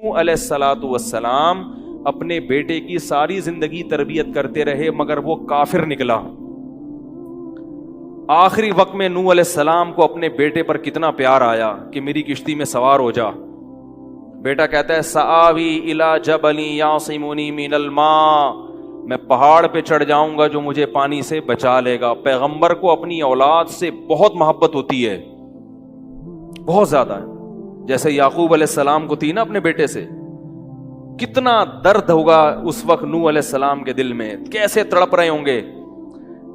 علیہ الصلوۃ والسلام اپنے بیٹے کی ساری زندگی تربیت کرتے رہے مگر وہ کافر نکلا. آخری وقت میں نوح علیہ السلام کو اپنے بیٹے پر کتنا پیار آیا کہ میری کشتی میں سوار ہو جا. بیٹا کہتا ہے سآوی الی جبل یعصمنی من الماء، میں پہاڑ پہ چڑھ جاؤں گا جو مجھے پانی سے بچا لے گا. پیغمبر کو اپنی اولاد سے بہت محبت ہوتی ہے، بہت زیادہ ہے. جیسے یعقوب علیہ السلام کو تھی نا اپنے بیٹے سے. کتنا درد ہوگا اس وقت نوح علیہ السلام کے دل میں، کیسے تڑپ رہے ہوں گے.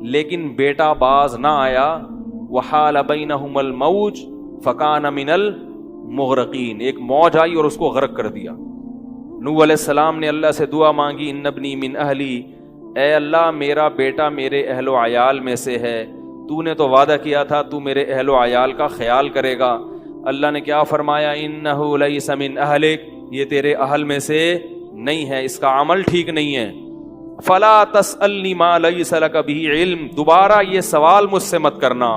لیکن بیٹا باز نہ آیا. وحال بینہم الموج فکان من المغرقین، ایک موج آئی اور اس کو غرق کر دیا. نوح علیہ السلام نے اللہ سے دعا مانگی ان ابنی من اہلی، اے اللہ میرا بیٹا میرے اہل و عیال میں سے ہے، تو نے تو وعدہ کیا تھا تو میرے اہل و عیال کا خیال کرے گا. اللہ نے کیا فرمایا انہ لیس من اہلک، یہ تیرے اہل میں سے نہیں ہے، اس کا عمل ٹھیک نہیں ہے. فلا تسألنی ما لیس لک بہ علم، دوبارہ یہ سوال مجھ سے مت کرنا.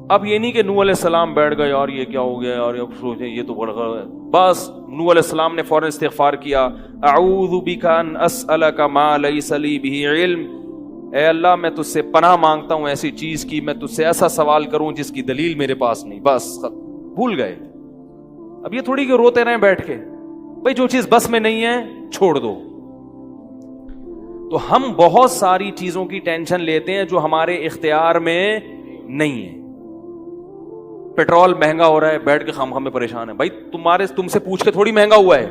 اب یہ نہیں کہ نوح علیہ السلام بیٹھ گئے اور یہ کیا ہو گیا اور اب سوچیں یہ تو بڑھ گیا. بس نوح علیہ السلام نے فوراً استغفار کیا. اعوذ بک ان اسألک ما لیس لی بہ علم، اے اللہ میں تجھ سے پناہ مانگتا ہوں ایسی چیز کی، میں تجھ سے ایسا سوال کروں جس کی دلیل میرے پاس نہیں. بس بھول گئے. اب یہ تھوڑی کہ روتے رہیں بیٹھ کے، بھئی جو چیز بس میں نہیں ہے چھوڑ دو. تو ہم بہت ساری چیزوں کی ٹینشن لیتے ہیں جو ہمارے اختیار میں نہیں ہے. پیٹرول مہنگا ہو رہا ہے، بیٹھ کے خام میں پریشان ہے. بھائی تم سے پوچھ کے تھوڑی مہنگا ہوا ہے.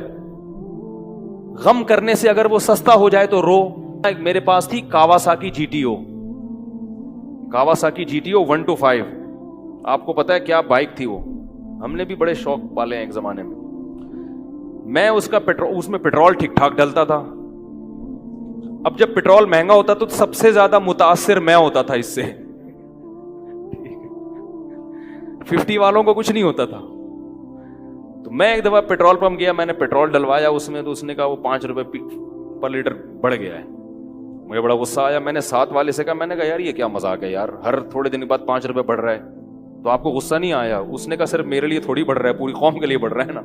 غم کرنے سے اگر وہ سستا ہو جائے تو رو. میرے پاس تھی Kawasaki G T O, Kawasaki G T O 125. آپ کو پتا ہے کیا بائک تھی وہ؟ ہم نے بھی بڑے شوق پالے ہیں ایک زمانے میں. میں اس میں پیٹرول ٹھیک ٹھاک ڈلتا تھا. اب جب پیٹرول مہنگا ہوتا تو سب سے زیادہ متاثر میں ہوتا تھا اس سے. 50 والوں کو کچھ نہیں ہوتا تھا. تو میں ایک دفعہ پیٹرول پمپ گیا، میں نے پیٹرول ڈلوایا اس میں، تو اس نے کہا وہ 5 روپے پر لیٹر بڑھ گیا ہے. مجھے بڑا غصہ آیا. میں نے ساتھ والے سے کہا، میں نے کہا یار یہ کیا مذاق ہے یار، ہر تھوڑے دن کے بعد 5 روپے بڑھ رہا ہے تو آپ کو غصہ نہیں آیا؟ اس نے کہا صرف میرے لیے تھوڑی بڑھ رہا ہے، پوری قوم کے لیے بڑھ رہا ہے نا.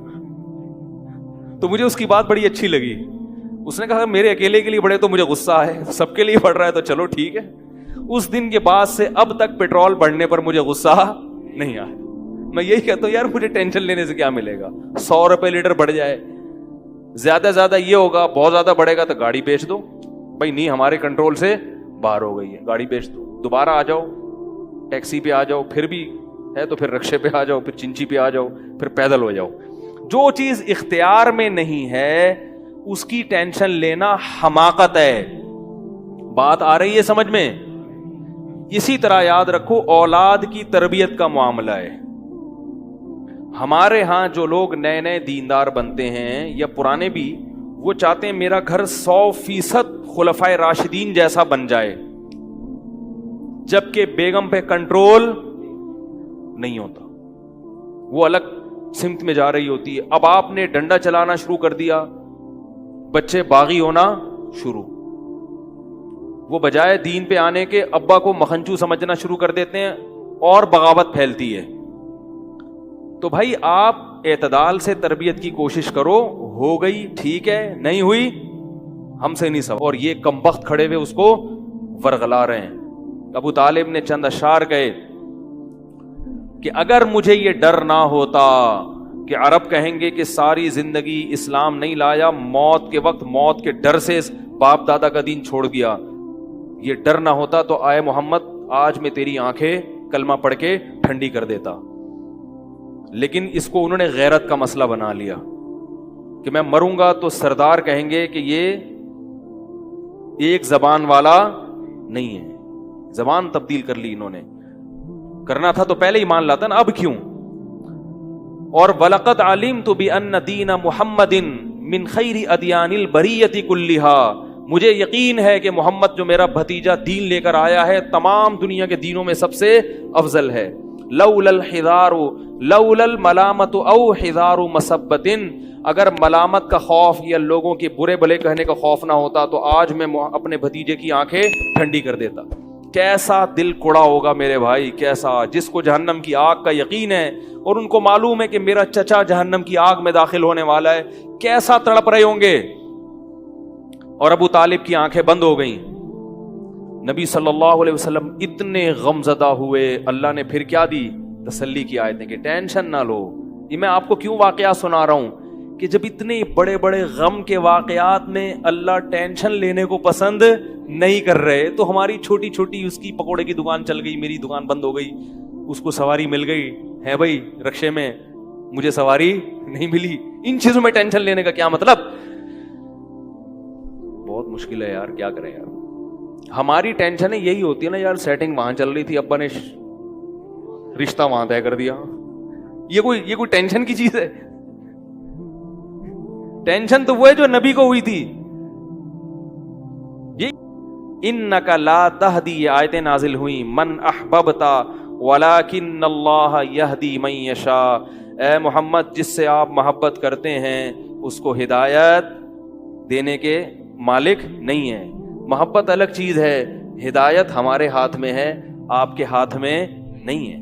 تو مجھے اس کی بات بڑی اچھی لگی. اس نے کہا میرے اکیلے کے لیے بڑھے تو مجھے غصہ آئے، سب کے لیے بڑھ رہا ہے تو چلو ٹھیک ہے. اس دن کے بعد سے اب تک پیٹرول بڑھنے پر مجھے غصہ نہیں آیا. میں یہی کہتا ہوں یار مجھے ٹینشن لینے سے کیا ملے گا. 100 روپے لیٹر بڑھ جائے، زیادہ زیادہ یہ ہوگا، بہت زیادہ بڑھے گا تو گاڑی بیچ دو. بھائی نہیں ہمارے کنٹرول سے باہر ہو گئی ہے، گاڑی بیچ دو، دوبارہ آ جاؤ، ٹیکسی پہ آ جاؤ، پھر بھی ہے تو پھر رکشے پہ آ جاؤ، پھر چنچی پہ آ جاؤ، پھر پیدل ہو جاؤ. جو چیز اختیار میں نہیں ہے اس کی ٹینشن لینا حماقت ہے. بات آ رہی ہے سمجھ میں؟ اسی طرح یاد رکھو اولاد کی تربیت کا معاملہ ہے. ہمارے ہاں جو لوگ نئے نئے دیندار بنتے ہیں یا پرانے بھی، وہ چاہتے ہیں میرا گھر 100% خلفائے راشدین جیسا بن جائے، جبکہ بیگم پہ کنٹرول نہیں ہوتا، وہ الگ سمت میں جا رہی ہوتی ہے. اب آپ نے ڈنڈا چلانا شروع کر دیا، بچے باغی ہونا شروع. وہ بجائے دین پہ آنے کے ابا کو مکھنچو سمجھنا شروع کر دیتے ہیں اور بغاوت پھیلتی ہے. تو بھائی آپ اعتدال سے تربیت کی کوشش کرو. ہو گئی ٹھیک ہے، نہیں ہوئی ہم سے نہیں سب. اور یہ کمبخت کھڑے ہوئے اس کو ورغلا رہے ہیں. ابو طالب نے چند اشعار کہے کہ اگر مجھے یہ ڈر نہ ہوتا کہ عرب کہیں گے کہ ساری زندگی اسلام نہیں لایا، موت کے وقت موت کے ڈر سے باپ دادا کا دین چھوڑ دیا، یہ ڈر نہ ہوتا تو آئے محمد آج میں تیری آنکھیں کلمہ پڑھ کے ٹھنڈی کر دیتا. لیکن اس کو انہوں نے غیرت کا مسئلہ بنا لیا کہ میں مروں گا تو سردار کہیں گے کہ یہ ایک زبان والا نہیں ہے. زبان تبدیل کر لی انہوں نے. کرنا تھا تو پہلے ہی مان لاتا نا، اب کیوں؟ اور وَلَقَدْ عَلِمْتُ بِأَنَّ دِينَ مُحَمَّدٍ مِّن خَيْرِ أَدْيَانِ الْبَرِيَّةِ كُلِّهَا، مجھے یقین ہے کہ محمد جو میرا بھتیجا دین لے کر آیا ہے تمام دنیا کے دینوں میں سب سے افضل ہے. لولا الحذار لولا الملامت او حذار مسبت، اگر ملامت کا خوف یا لوگوں کے برے بھلے کہنے کا خوف نہ ہوتا تو آج میں اپنے بھتیجے کی آنکھیں ٹھنڈی کر دیتا. کیسا دل کوڑا ہوگا میرے بھائی, کیسا, جس کو جہنم کی آگ کا یقین ہے اور ان کو معلوم ہے کہ میرا چچا جہنم کی آگ میں داخل ہونے والا ہے, کیسا تڑپ رہے ہوں گے. اور ابو طالب کی آنکھیں بند ہو گئیں. نبی صلی اللہ علیہ وسلم اتنے غم زدہ ہوئے, اللہ نے پھر کیا دی, تسلی کی آیتیں کہ ٹینشن نہ لو. یہ میں آپ کو کیوں واقعات سنا رہا ہوں کہ جب اتنے بڑے بڑے غم کے واقعات میں اللہ ٹینشن لینے کو پسند نہیں کر رہے, تو ہماری چھوٹی چھوٹی, اس کی پکوڑے کی دکان چل گئی, میری دکان بند ہو گئی, اس کو سواری مل گئی ہے بھائی رکشے میں, مجھے سواری نہیں ملی, ان چیزوں میں ٹینشن لینے کا کیا مطلب؟ بہت مشکل ہے یار, کیا کریں یار. ہماری ٹینشن یہی ہوتی ہے نا یار, سیٹنگ وہاں چل رہی تھی, ابا نے رشتہ وہاں طے کر دیا, یہ کوئی ٹینشن کی چیز ہے؟ ٹینشن تو وہ ہے جو نبی کو ہوئی تھی. انک لا تہدی, یہ آیتیں نازل ہوئیں, من احببتا ولکن اللہ یہدی من یشاء, اے محمد جس سے آپ محبت کرتے ہیں اس کو ہدایت دینے کے مالک نہیں ہے. محبت الگ چیز ہے, ہدایت ہمارے ہاتھ میں ہے, آپ کے ہاتھ میں نہیں ہے.